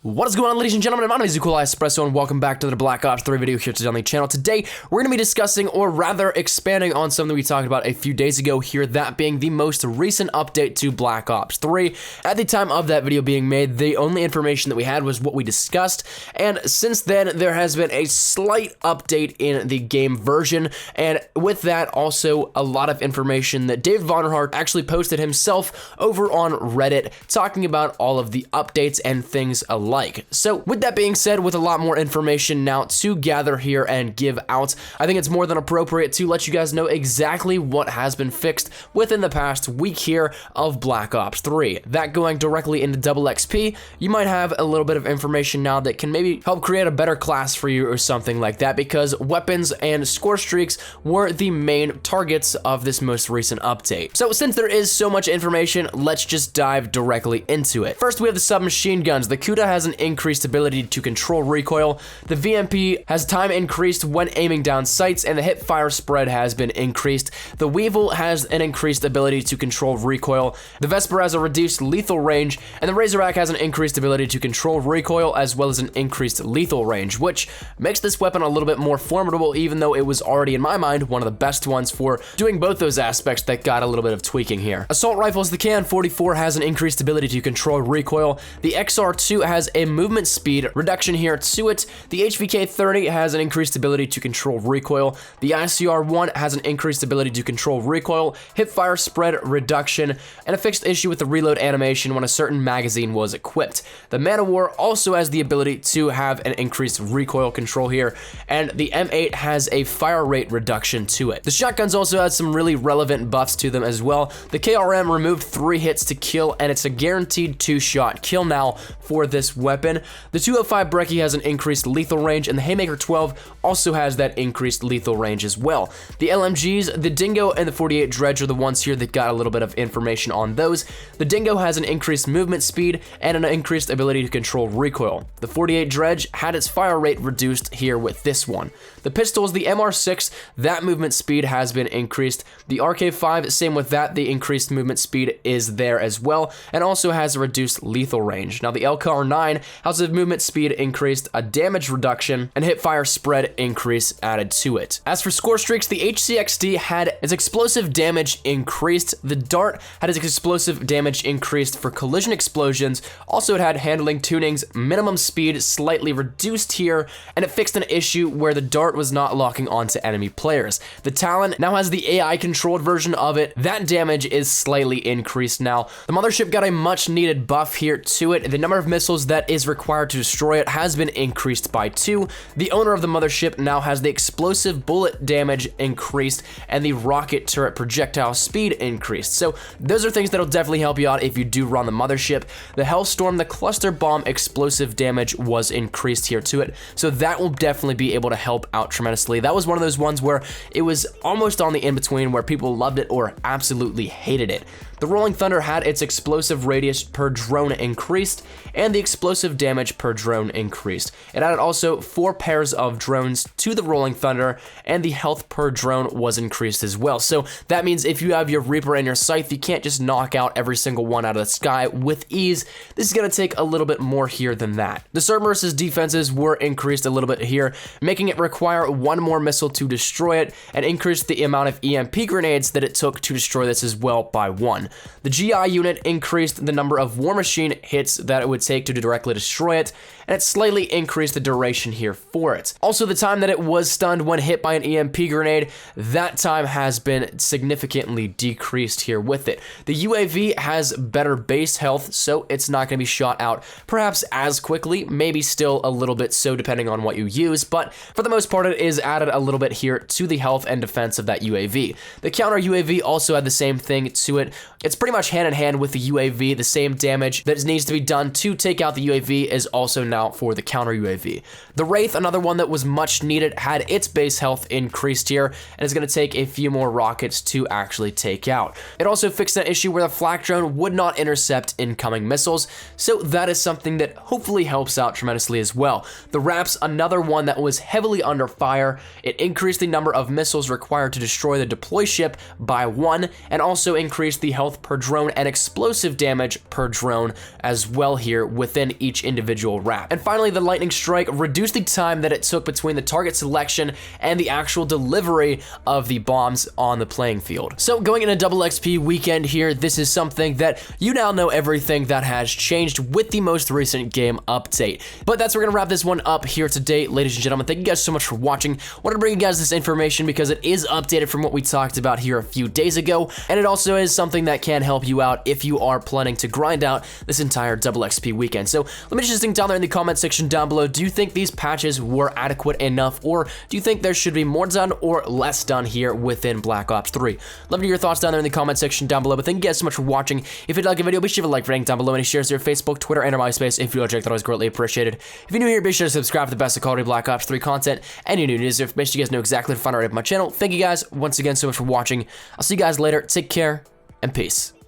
What is going on, ladies and gentlemen? My name is Espresso, and welcome back to the Black Ops 3 video here today on the channel. Today, we're going to be discussing, or rather expanding on something we talked about a few days ago here, that being the most recent update to Black Ops 3. At the time of that video being made, the only information that we had was what we discussed, and since then, there has been a slight update in the game version, and with that, also a lot of information that David Vonderhaart actually posted himself over on Reddit, talking about all of the updates and things alike. So with that being said, with a lot more information now to gather here and give out, I think it's more than appropriate to let you guys know exactly what has been fixed within the past week here of Black Ops 3. That going directly into double XP, you might have a little bit of information now that can maybe help create a better class for you or something like that, because weapons and score streaks were the main targets of this most recent update. So since there is so much information, let's just dive directly into it. First, we have the submachine guns. The Kuda has an increased ability to control recoil. The VMP has time increased when aiming down sights, and the hip fire spread has been increased. The Weevil has an increased ability to control recoil. The Vesper has a reduced lethal range, and the Razorback has an increased ability to control recoil as well as an increased lethal range, which makes this weapon a little bit more formidable, even though it was already, in my mind, one of the best ones for doing both those aspects that got a little bit of tweaking here. Assault rifles, the KN-44 has an increased ability to control recoil. The XR2 has a movement speed reduction here to it. The HVK-30 has an increased ability to control recoil. The ICR-1 has an increased ability to control recoil, hip fire spread reduction, and a fixed issue with the reload animation when a certain magazine was equipped. The Man-O-War also has the ability to have an increased recoil control here, and the M8 has a fire rate reduction to it. The shotguns also had some really relevant buffs to them as well. The KRM removed 3 hits to kill, and it's a guaranteed 2-shot kill now for this weapon. The 205 Brecci has an increased lethal range, and the Haymaker 12 also has that increased lethal range as well. The LMGs, the Dingo and the 48 Dredge are the ones here that got a little bit of information on those. The Dingo has an increased movement speed and an increased ability to control recoil. The 48 Dredge had its fire rate reduced here with this one. The pistols, the MR6, that movement speed has been increased. The RK5, same with that, the increased movement speed is there as well, and also has a reduced lethal range. Now the LKR9 has a movement speed increased, a damage reduction, and hip fire spread increase added to it. As for score streaks, the HCXD had its explosive damage increased. The Dart had its explosive damage increased for collision explosions. Also, it had handling tunings, minimum speed slightly reduced here, and it fixed an issue where the Dart was not locking onto enemy players. The Talon now has the AI controlled version of it. That damage is slightly increased now. The Mothership got a much needed buff here to it. The number of missiles that is required to destroy it has been increased by 2. The owner of the Mothership now has the explosive bullet damage increased and the rocket turret projectile speed increased. So those are things that'll definitely help you out if you do run the Mothership. The Hellstorm, the cluster bomb explosive damage was increased here to it, so that will definitely be able to help out tremendously. That was one of those ones where it was almost on the in-between where people loved it or absolutely hated it. The Rolling Thunder had its explosive radius per drone increased, and the explosive damage per drone increased. It added also 4 pairs of drones to the Rolling Thunder, and the health per drone was increased as well. So that means if you have your Reaper and your Scythe, you can't just knock out every single one out of the sky with ease. This is going to take a little bit more here than that. The Cerberus's defenses were increased a little bit here, making it require 1 more missile to destroy it, and increased the amount of EMP grenades that it took to destroy this as well by 1. The GI unit increased the number of War Machine hits that it would take to directly destroy it, and it slightly increased the duration here for it. Also, the time that it was stunned when hit by an EMP grenade, that time has been significantly decreased here with it. The UAV has better base health, so it's not going to be shot out perhaps as quickly, maybe still a little bit so depending on what you use, but for the most part it is added a little bit here to the health and defense of that UAV. The counter UAV also had the same thing to it. It's pretty much hand in hand with the UAV. The same damage that needs to be done to take out the UAV is also now out for the counter UAV. The Wraith, another one that was much needed, had its base health increased here, and it's going to take a few more rockets to actually take out. It also fixed that issue where the flak drone would not intercept incoming missiles, so that is something that hopefully helps out tremendously as well. The Wraps, another one that was heavily under fire. It increased the number of missiles required to destroy the deploy ship by 1, and also increased the health per drone and explosive damage per drone as well here within each individual Wrap. And finally, the Lightning Strike reduced the time that it took between the target selection and the actual delivery of the bombs on the playing field. So going in a double XP weekend here, this is something that you now know everything that has changed with the most recent game update. But that's where we're gonna wrap this one up here today, ladies and gentlemen. Thank you guys so much for watching. Wanted to bring you guys this information because it is updated from what we talked about here a few days ago, and it also is something that can help you out if you are planning to grind out this entire double XP weekend. So let me just think down there in the comment section down below. Do you think these patches were adequate enough, or do you think there should be more done or less done here within Black Ops 3? Love to hear your thoughts down there in the comment section down below. But thank you guys so much for watching. If you like the video, be sure to like, rating down below, any shares to your Facebook, Twitter, and MySpace. If you like, that always greatly appreciated. If you're new here, be sure to subscribe for the best of quality Black Ops 3 content and new news information. You guys know exactly to find out on my channel. Thank you guys once again so much for watching. I'll see you guys later. Take care and peace.